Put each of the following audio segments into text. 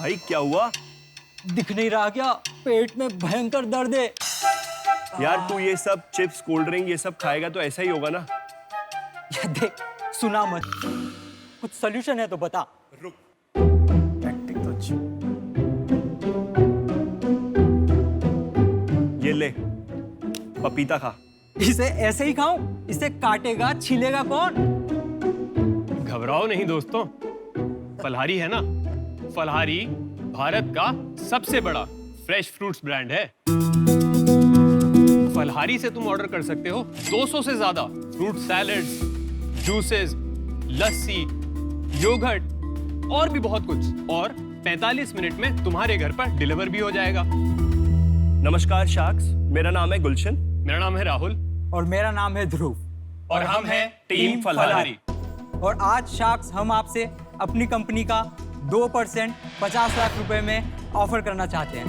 भाई क्या हुआ? दिख नहीं रहा क्या? पेट में भयंकर दर्द है। यार तू ये सब चिप्स कोल्ड ड्रिंक ये सब खाएगा तो ऐसा ही होगा ना। ये देख, सुना मत, कुछ सॉल्यूशन है तो बता। रुक, टैक्टिक तो अच्छी। ये ले पपीता खा। इसे ऐसे ही खाऊं? इसे काटेगा छीलेगा कौन? घबराओ नहीं दोस्तों, फलहारी है ना, फलहारी भारत का सबसे बड़ा फ्रेश फ्रूट्स ब्रांड है। फलहारी से तुम ऑर्डर कर सकते हो 200 से ज्यादा फ्रूट सैलेड्स, जूसेस, लस्सी, योगर्ट और भी बहुत कुछ, और 45 मिनट में तुम्हारे घर पर डिलीवर भी हो जाएगा। नमस्कार शार्क्स, मेरा नाम है गुलशन। मेरा नाम है राहुल और मेरा नाम है ध्रुव। और हम हैं टीम फलहारी। और आज शार्क्स हम आपसे अपनी कंपनी का 2% 50 लाख रुपए में ऑफर करना चाहते हैं।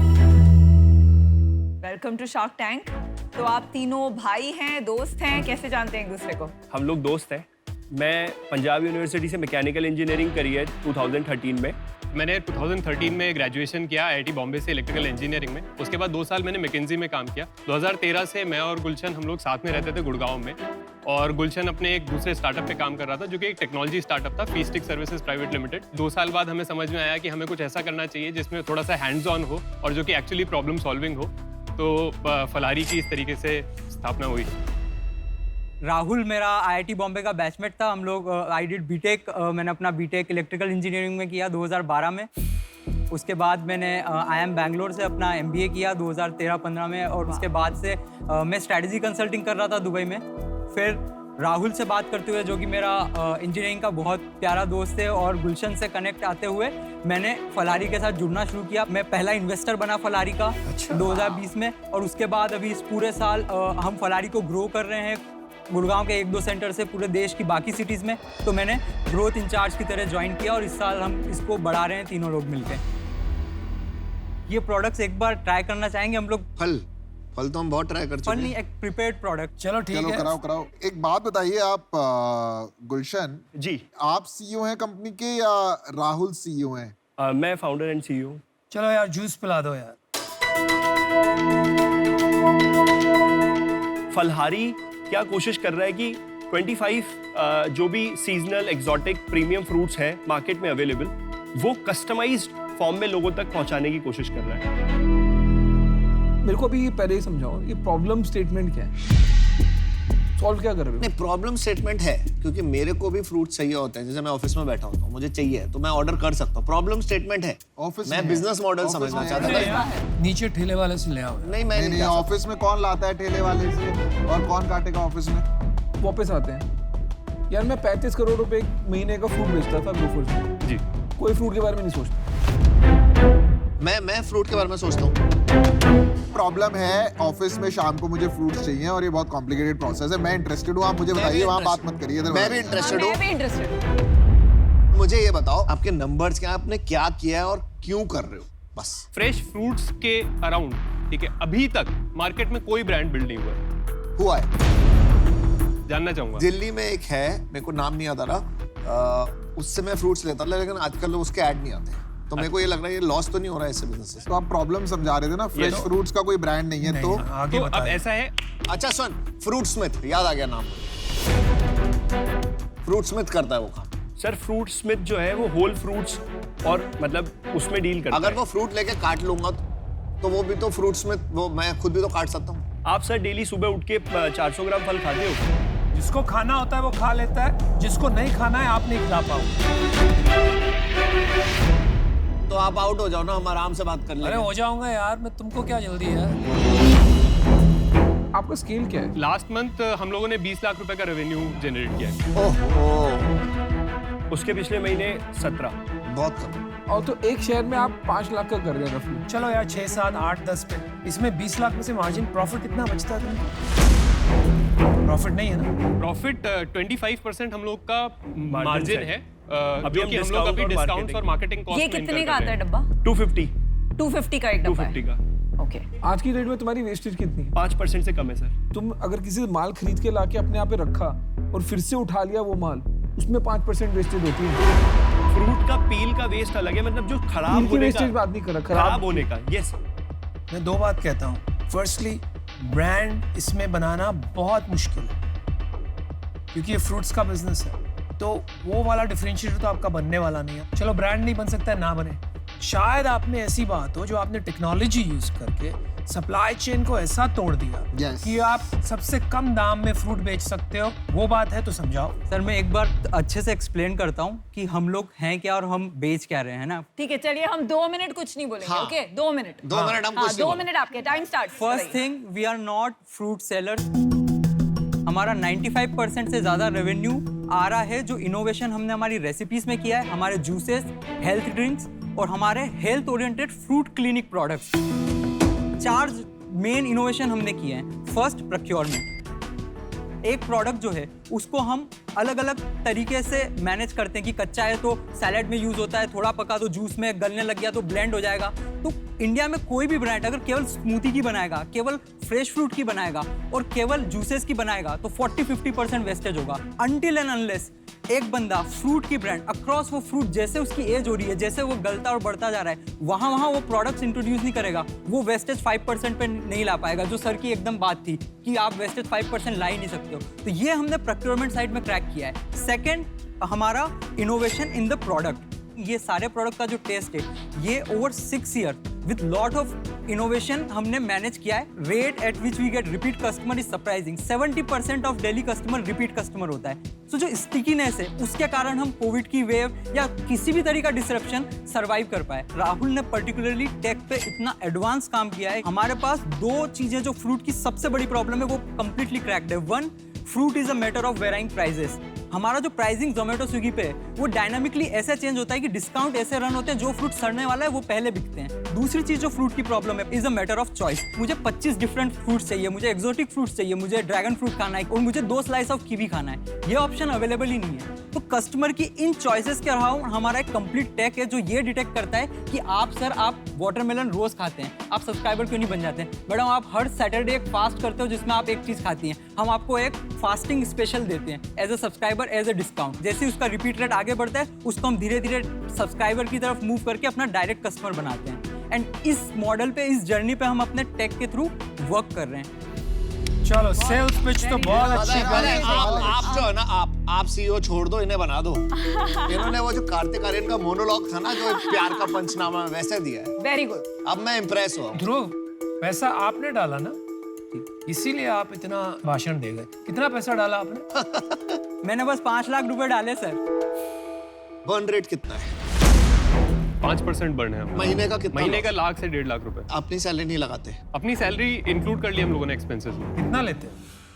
Welcome to Shark Tank. तो आप तीनों भाई हैं, दोस्त हैं, कैसे जानते हैं एक दूसरे को? हम लोग दोस्त हैं। मैं पंजाब यूनिवर्सिटी से मैकेनिकल इंजीनियरिंग करी है 2013 में। मैंने 2013 में ग्रेजुएशन किया आईआईटी बॉम्बे से इलेक्ट्रिकल इंजीनियरिंग में। उसके बाद 2 साल मैंने मैकेंजी में काम किया। 2013 से मैं और गुलशन हम लोग साथ में रहते थे गुड़गांव में, और गुलशन अपने एक दूसरे स्टार्टअप पे काम कर रहा था जो कि एक टेक्नोलॉजी स्टार्टअप था, फीस्टिक सर्विसेज प्राइवेट लिमिटेड। 2 साल बाद हमें समझ में आया कि हमें कुछ ऐसा करना चाहिए जिसमें थोड़ा सा हैंड्स ऑन हो और जो कि एक्चुअली प्रॉब्लम सॉल्विंग हो। तो फलहारी की इस तरीके से स्थापना हुई। राहुल मेरा आईआईटी बॉम्बे का बैचमेट था। हम लोग आई डिड बीटेक, मैंने अपना बीटेक इलेक्ट्रिकल इंजीनियरिंग में किया 2012 में। उसके बाद मैंने IIM बैंगलोर से अपना MBA किया 2013-15 में, और उसके बाद से मैं स्ट्रैटेजी कंसल्टिंग कर रहा था दुबई में। फिर राहुल से बात करते हुए, जो कि मेरा इंजीनियरिंग का बहुत प्यारा दोस्त है, और गुलशन से कनेक्ट आते हुए मैंने फलहारी के साथ जुड़ना शुरू किया। मैं पहला इन्वेस्टर बना फलहारी का 2020 में, और उसके बाद अभी इस पूरे साल हम फलहारी को ग्रो कर रहे हैं गुड़गांव के 1-2 सेंटर से पूरे देश की बाकी सिटीज़ में। तो मैंने ग्रोथ इंचार्ज की तरह ज्वाइन किया, और इस साल हम इसको बढ़ा रहे हैं तीनों लोग मिलकर। ये प्रोडक्ट्स एक बार ट्राई करना चाहेंगे हम लोग। फल तो हम बहुत ट्राई कर चुके फल नहीं, हैं। एक प्रिपेयर्ड प्रोडक्ट। चलो ठीक है, कराओ। एक बात बताइए आप, गुलशन जी। आप CEO हैं कंपनी के या राहुल CEO हैं? मैं फाउंडर एंड CEO। चलो यार जूस पिला दो यार। फलहारी क्या कोशिश कर रहा है कि 25 जो भी सीजनल एक्सोटिक प्रीमियम फ्रूट्स हैं मार्केट में अवेलेबल, वो कस्टमाइज्ड फॉर्म में लोगों तक पहुंचाने की कोशिश कर रहा है। मेरे को अभी पहले ही समझाओ, ये प्रॉब्लम स्टेटमेंट क्या है? सॉल्व क्या कर रहे हो? नहीं, प्रॉब्लम स्टेटमेंट है क्योंकि मेरे को भी फ्रूट चाहिए होते हैं। जैसे मैं ऑफिस में बैठा होता हूँ, मुझे चाहिए तो मैं ऑर्डर कर सकता हूँ। प्रॉब्लम स्टेटमेंट है। ऑफिस मैं में बिजनेस मॉडल समझना चाहता था। नीचे ठेले वाले से ले आओ। नहीं, मैं नहीं, ऑफिस में कौन लाता है ठेले वाले से, और कौन काटेगा ऑफिस में? वापस आते हैं यार। मैं 35 करोड़ रुपए एक महीने का फ्रूट बेचता था ग्रोफर्स में। जी। कोई फ्रूट के बारे में नहीं सोचता। मैं फ्रूट के बारे में सोचता हूँ। प्रॉब्लम है ऑफिस में, शाम को मुझे फ्रूट्स चाहिए और ये बहुत कॉम्प्लिकेटेड प्रोसेस है। मैं इंटरेस्टेड हूँ, आप मुझे बताइए, वहाँ बात मत करिए। मैं भी इंटरेस्टेड हूँ। मैं भी इंटरेस्टेड। मुझे ये बताओ, आपके नंबर्स क्या, आपने क्या किया है और क्यों कर रहे हो? बस। फ्रेश फ्रूट्स के अराउंड, ठीक है, अभी तक मार्केट में कोई ब्रांड बिल्ड नहीं हुआ है। हुआ है, जानना चाहूंगा। दिल्ली में एक है, मेरे को नाम नहीं आता रहा, उससे मैं फ्रूट्स लेता था, लेकिन आजकल उसके ऐड नहीं आते। तो मेरे को ये लग रहा है ये लॉस तो नहीं हो रहा है इससे बिजनेस से। तो आप प्रॉब्लम समझा रहे थे ना, फ्रेश फ्रूट्स का कोई ब्रांड नहीं है। तो आगे तो अब बताइए। ऐसा है, अच्छा सुन, फ्रूट स्मिथ, याद आ गया नाम। फ्रूट स्मिथ करता है वो काम। सर फ्रूट स्मिथ जो है वो होल फ्रूट्स और मतलब उसमें डील करता अगर है। वो फ्रूट लेके काट लूंगा तो वो भी तो फ्रूट स्मिथ, वो मैं खुद भी तो काट सकता हूँ। आप सर डेली सुबह उठ के 400 ग्राम फल खाते हो? जिसको खाना होता है वो खा लेता है, जिसको नहीं खाना है आप नहीं खिला पाओ। तो आप आउट हो जाओ ना, हम आराम से बात कर लेंगे। अरे हो जाऊंगा यार, मैं तुमको क्या जल्दी है? आपका स्केल क्या है? लास्ट मंथ हम लोगों ने 20 लाख रुपए का रेवेन्यू जनरेट किया है। ओह, उसके पिछले महीने 17। बहुत कम। और तो एक शेयर में आप 5 लाख का कर रहे हैं रफली। चलो यार 6, 7, 8, 10 पे, इसमें 20 लाख में से मार्जिन प्रॉफिट कितना बचता है तुम्हें? प्रॉफिट नहीं है ना? प्रॉफिट 25% हम लोग का मार्जिन है, अभी जो हम कि हम लोग अभी discount और डिस्काउंट और मार्केटिंग कॉस्ट ये कितने का आता है डब्बा? 250 250 का एक डब्बा है। 250 का ओके। आज की डेट में तुम्हारी वेस्टेज कितनी है? 5% से कम है सर। तुम अगर किसी से माल खरीद के लाके अपने यहाँ पे रखा और फिर से उठा लिया वो माल, उसमें 5% वेस्टेज होती है। फ्रूट का पील का वेस्ट अलग है, मतलब जो खराब पील की होने वेस्टेज का, बात नहीं कर रहा, खराब खराब होने का। यस, मैं दो बात कहता हूँ। फर्स्टली, ब्रांड इसमें बनाना बहुत मुश्किल है क्योंकि ये फ्रूट्स का बिजनेस है, तो वो वाला डिफरेंशिएटर तो आपका बनने वाला नहीं है। चलो ब्रांड नहीं बन सकता है, ना बने। शायद आप में ऐसी बात हो जो आपने टेक्नोलॉजी यूज करके सप्लाई चेन को ऐसा तोड़ दिया Yes. कि आप सबसे कम दाम में फ्रूट बेच सकते हो। वो बात है तो समझाओ। सर मैं एक बार अच्छे से एक्सप्लेन करता हूँ कि हम लोग हैं क्या और हम बेच क्या रहे हैं ना। ठीक है, चलिए हम 2 मिनट कुछ नहीं बोलेंगे। हाँ। Okay, 2 minute. 2 मिनट हम हाँ, कुछ 2 मिनट आपके। Time start. First thing, we are not fruit sellers. हमारा 95% से ज्यादा रेवेन्यू आ रहा है जो इनोवेशन हमने हमारी रेसिपीज में किया है, हमारे जूसेस, हेल्थ ड्रिंक्स और हमारे health oriented fruit clinic products. 4 main innovation हमने किए हैं। First, procurement. एक प्रोडक्ट जो है उसको हम अलग अलग तरीके से मैनेज करते हैं कि कच्चा है तो सैलेड में यूज होता है, थोड़ा पका तो जूस में, गलने लग गया तो ब्लेंड हो जाएगा। तो इंडिया में कोई भी ब्रांड अगर केवल स्मूदी की बनाएगा, केवल फ्रेश फ्रूट की बनाएगा और केवल जूसेस की बनाएगा तो 40-50% वेस्टेज होगा। अनटिल एंड अनलेस एक बंदा फ्रूट की ब्रांड अक्रॉस वो फ्रूट जैसे उसकी एज हो रही है, जैसे वो गलता और बढ़ता जा रहा है, वहां वो प्रोडक्ट्स इंट्रोड्यूस नहीं करेगा, वो वेस्टेज 5% पे नहीं ला पाएगा। जो सर की एकदम बात थी कि आप वेस्टेज 5% ला ही नहीं सकते हो, तो ये हमने प्रोक्योरमेंट साइड में क्रैक किया है। सेकेंड, हमारा इनोवेशन इन द प्रोडक्ट। ये सारे प्रोडक्ट का जो टेस्ट है ये over 6 year with lot of innovation हमने मैनेज किया है। Rate at which we get repeat customer is surprising. 70% of daily customer repeat customer होता है। सो जो स्टिकीनेस है उसके कारण हम कोविड की वेव या किसी भी तरीके का डिसरप्शन सर्वाइव कर पाए। राहुल ने पर्टिकुलरली टेक पे इतना एडवांस काम किया है। हमारे पास 2 चीजें जो फ्रूट की सबसे बड़ी प्रॉब्लम है वो कंप्लीटली क्रैक्ड है। 1, fruit is a matter of varying prices. हमारा जो प्राइसिंग जोमेटो स्विगी पे है वो डायनामिकली ऐसे चेंज होता है कि डिस्काउंट ऐसे रन होते हैं, जो फ्रूट सड़ने वाला है वो पहले बिकते हैं। दूसरी चीज जो फ्रूट की प्रॉब्लम है is a matter of choice. मुझे 25 डिफरेंट फ्रूट्स चाहिए, मुझे एक्सोटिक फ्रूट्स चाहिए, मुझे ड्रैगन फ्रूट खाना है और मुझे 2 स्लाइस ऑफ कीवी खाना है। ये ऑप्शन अवेलेबल ही नहीं है। तो कस्टमर की इन चॉइसेस के अराउंड हमारा एक कंप्लीट टेक है जो ये डिटेक्ट करता है कि आप वाटरमेलन रोज खाते हैं, आप सब्सक्राइबर क्यों नहीं बन जाते? मैडम आप हर सैटरडे एक फास्ट करते हो जिसमें आप एक चीज खाती हैं, हम आपको एक फास्टिंग स्पेशल देते हैं as a subscriber, as a discount. जैसे उसका रिपीट रेट आगे बढ़ता है उसको हम धीरे धीरे सब्सक्राइबर की तरफ मूव करके अपना डायरेक्ट कस्टमर बनाते हैं। एंड इस मॉडल पे, इस जर्नी पे हम अपने टेक के थ्रू वर्क कर रहे हैं। चलो सेल्स पिच तो बहुत अच्छी अरे बनी। आप जो है ना, आप सीईओ छोड़ दो, इन्हें बना दो। इन्होंने वो जो कार्तिक आर्यन का मोनोलॉग था ना, जो प्यार का पंचनामा, वैसे दिया है। Very good. अब मैं इम्प्रेस हुआ। ध्रुव, पैसा आपने डाला ना, इसीलिए आप इतना भाषण दे गए। कितना पैसा डाला आपने? मैंने बस 5 लाख रुपए डाले सर। बर्न रेट कितना है? 5% बर्न है हमारा। महीने का कितना? महीने का 1 लाख से 1.5 लाख रुपए। अपनी सैलरी नहीं लगाते? अपनी सैलरी इंक्लूड कर ली हम लोगों ने एक्सपेंसेस में। कितना लेते हैं?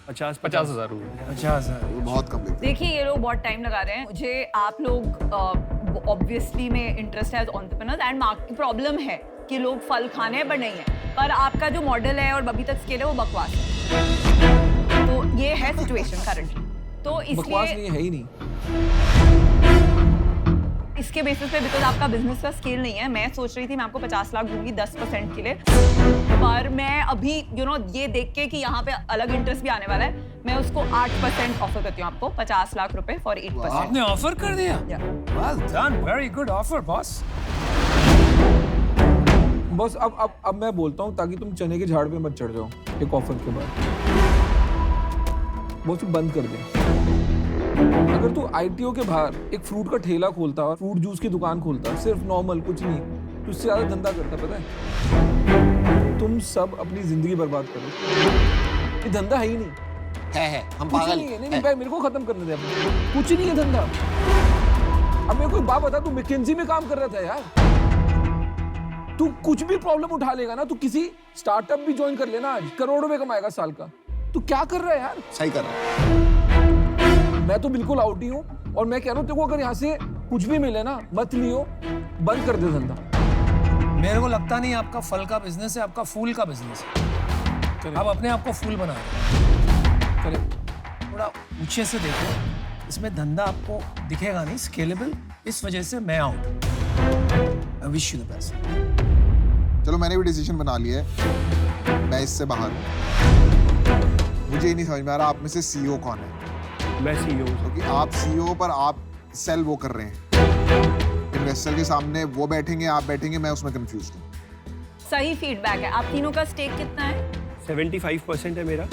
50,000 रुपए। 50,000। वो बहुत कम लेते देखिए ये लोग बहुत टाइम लगा रहे हैं। मुझे आप लोग ऑब्वियसली में इंटरेस्ट है as entrepreneurs and market problem है कि लोग फल खाने हैं बट नहीं है। पर आपका जो मॉडल है और अभी तक स्केल है वो बकवास है। तो ये है सिचुएशन करंटली। तो बकवास इसलिए नहीं है ही नहीं। इसके बेसिस पे बिकॉज आपका बिजनेस का स्केल नहीं है, मैं सोच रही थी मैं आपको 50 लाख दूंगी 10% के लिए, पर मैं अभी ये देख के कि यहाँ पे अलग इंटरेस्ट भी आने वाला है, मैं उसको 8% ऑफर करती हूँ आपको, 50 लाख रुपए फॉर 8%। आपने ऑफर कर दिया? Yeah. Well done, very good offer, boss. बस अब मैं बोलता हूँ ताकि तुम चने के झाड़ पे मत चढ़ जाओ एक ऑफर के बाद। वो बंद कर दे। अगर तू आईटीओ के बाहर एक फ्रूट का ठेला खोलता और फ्रूट जूस की दुकान खोलता, सिर्फ नॉर्मल कुछ नहीं, तो उससे ज्यादा धंधा करता, पता है? तुम सब अपनी जिंदगी बर्बाद करो। ये धंधा है ही नहीं। है हम कुछ पागल नहीं है। नहीं भाई, मेरे को खत्म करने दे अपने। कुछ नहीं है धंधा। अब मेरे को एक बात बता, तू मैकेंजी में काम कर रहा था यार। तू कुछ भी प्रॉब्लम उठा लेगा ना, तू किसी स्टार्टअप भी ज्वाइन कर लेना, आज करोड़ों रुपए कमाएगा साल का। तू क्या कर रहा है यार? सही कर रहा है। मैं तो बिल्कुल आउट ही हूँ और मैं कह रहा हूँ तेरे को अगर यहाँ से कुछ भी मिले ना, मत लियो, बंद कर दे धंधा। मेरे को लगता नहीं आपका फल का बिजनेस है, आपका फूल का बिजनेस है। आप अपने आप को फूल बना रहे हैं। थोड़ा ऊंचे से देखो, इसमें धंधा आपको दिखेगा नहीं स्केलेबल, इस वजह से मैं out. I wish you the best. चलो मैंने भी डिसीजन बना लिया है, मैं इससे बाहर हूँ। मुझे ही नहीं समझ में आ रहा आप में से सीईओ कौन है? मैं सीईओ हूँ। क्योंकि आप सीईओ पर आप सेल वो कर रहे हैं। इन्वेस्टर के सामने वो बैठेंगे, आप बैठेंगे, मैं उसमें कंफ्यूज हूँ। सही फीडबैक है। आप तीनों का स्टेक कितना है? 75% है मेरा,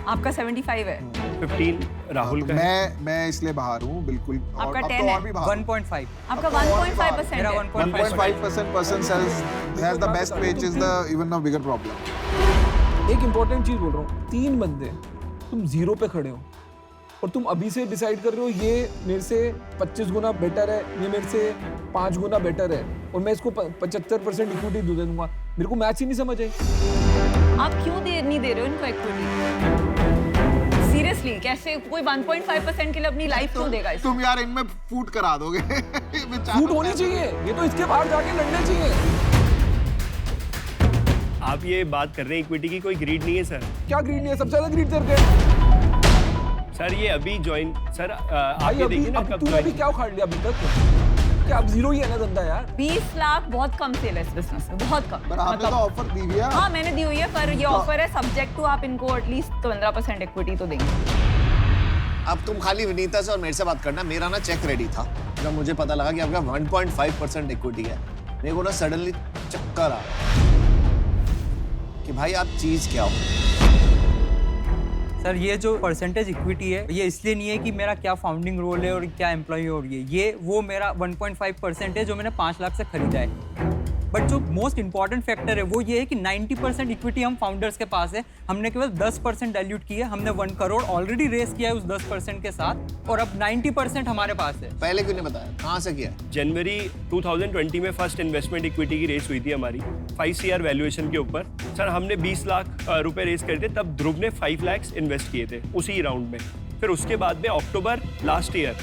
आपका 75 है। 15 राहुल का है। मैं इसलिए बाहर हूँ बिल्कुल। और आपका अब 10 तो है। और भी बाहर हूँ। 1.5 आपका 1.5% मेरा है। 1.5 1.5% has the best pitch is the even a bigger problem। एक इंपॉर्टेंट चीज बोल रहा हूँ, 3 बंदे तुम 0 पे खड़े हो और तुम अभी से डिसाइड कर रहे हो ये मेरे से 25 गुना बेटर है, ये मेरे से 5 गुना बेटर है और मैं इसको 75% इक्विटी दे दूंगा। मेरे को मैच ही नहीं समझ आई। आप क्यों नहीं दे रहे हो इनको इक्विटी? सीरियसली, कैसे कोई 1.5% के लिए अपनी लाइफ क्यों देगा इसको? तुम यार इनमें फूट करा दोगे। फूट होनी चाहिए, ये तो इसके बाहर जाके लड़ने चाहिए। आप ये बात कर रहे हैं इक्विटी की, कोई ग्रीड नहीं है सर। क्या ग्रीड नहीं है? सबसे ज्यादा ग्रीड तेरे के। सर ये अभी ज्वाइन, सर आप भाई ये अभी देखिए ना कब तूने अभी join- क्या उखाड़ लिया अभी तक? क्या अब 0 ही है ना धंधा यार? 20 लाख बहुत कम सेल है इस बिजनेस में, बहुत कम। पर आपने तो ऑफर दी है। हाँ मैंने दी हुई है, पर ये ऑफर है सब्जेक्ट टू आप इनको एटलीस्ट 15% इक्विटी तो देंगे। अब तुम खाली विनीता से और मेरे से बात करना। मेरा ना चेक रेडी था जब मुझे पता लगा कि आपका 1.5% इक्विटी है। मेरे को ना सडनली चक्कर आ कि भाई आप चीज क्या हो। सर ये जो परसेंटेज इक्विटी है ये इसलिए नहीं है कि मेरा क्या फाउंडिंग रोल है और क्या एम्प्लॉय हो रही है, ये वो मेरा 1.5% है जो मैंने 5 लाख से खरीदा है। बट जो मोस्ट इंपॉर्टेंट फैक्टर है वो ये है कि 90% इक्विटी हम फाउंडर्स के पास है। हमने केवल 10% डाइल्यूट किया है। हमने 1 करोड़ ऑलरेडी रेस किया है उस 10% के साथ और अब 90% हमारे पास है। पहले क्यों नहीं बताया? कहाँ से किया? जनवरी 2020 में फर्स्ट इन्वेस्टमेंट इक्विटी की रेस हुई थी हमारी 5 CR वैल्यूएशन के ऊपर। सर हमने 20 लाख रुपए रेस करे थे, तब ध्रुव ने 5 लाख इन्वेस्ट किए थे उसी राउंड में। फिर उसके बाद में अक्टूबर लास्ट ईयर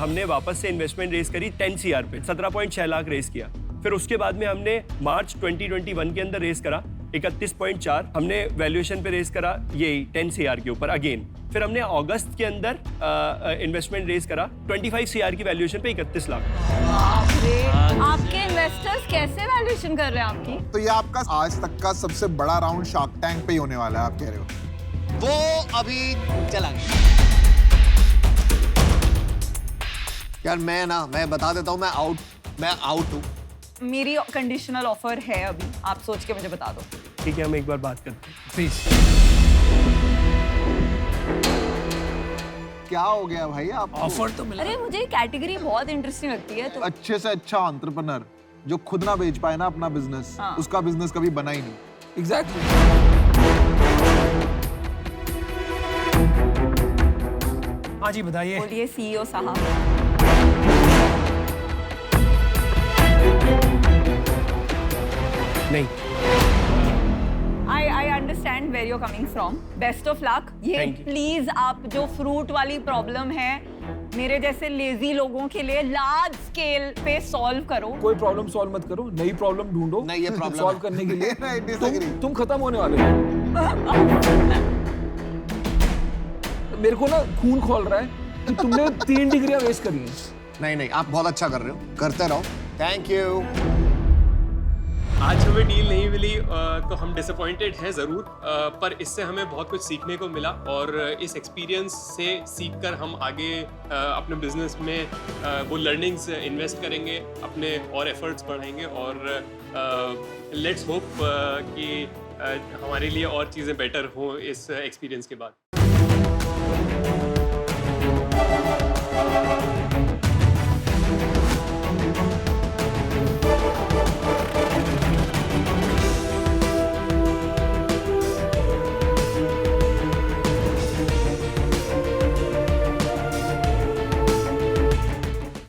हमने वापस से इन्वेस्टमेंट रेस करी 10 CR पे, 17.6 लाख रेस किया। फिर उसके बाद में हमने मार्च 2021 के अंदर रेस करा 31.4, हमने वैल्यूएशन पे रेस करा यही 10 CR के ऊपर अगेन। फिर हमने अगस्त के अंदर इन्वेस्टमेंट रेस करा 25 CR की वैल्यूएशन पे 31 लाख। आपके इन्वेस्टर्स कैसे वैल्यूएशन कर रहे हैं आपकी? तो ये आपका आज तक का सबसे बड़ा राउंड शार्क टैंक पे ही होने वाला है, आप कह रहे हो? वो अभी चला गया। यार मैं बता देता हूँ, मैं आउट हूँ। मेरी कंडीशनल ऑफर है अभी, आप सोच के मुझे बता दो। ठीक है, हम एक बार बात करते हैं प्लीज। क्या हो गया भाई आप? ऑफर तो मिला। अरे मुझे कैटेगरी बहुत इंटरेस्टिंग लगती है तो अच्छे से अच्छा एंटरप्रेन्योर जो खुद ना बेच पाए ना अपना बिजनेस, हाँ। उसका बिजनेस कभी बना ही नहीं। एग्जैक्टली। हाँ जी बताइए। बोलिए CEO साहब। नहीं, I understand where you're coming from. Best of luck. ये Thank you. प्लीज आप जो फ्रूट वाली प्रॉब्लम है मेरे जैसे लेजी लोगों के लिए लार्ज स्केल पे सॉल्व करो। कोई प्रॉब्लम सॉल्व मत करो, नई प्रॉब्लम ढूंढो। नहीं, ये problem सॉल्व है। करने के लिए I disagree. तुम खत्म होने वाले हो। मेरे को ना खून खोल रहा है कि तुमने 3 डिग्रियां वेस्ट करी हैं। नहीं आप बहुत अच्छा कर रहे हो, करते रहो। Thank you. आज हमें डील नहीं मिली तो हम डिसअपॉइंटेड हैं ज़रूर, पर इससे हमें बहुत कुछ सीखने को मिला और इस एक्सपीरियंस से सीखकर हम आगे अपने बिजनेस में वो लर्निंग्स इन्वेस्ट करेंगे, अपने और एफर्ट्स बढ़ाएंगे और लेट्स होप कि हमारे लिए और चीज़ें बेटर हों इस एक्सपीरियंस के बाद।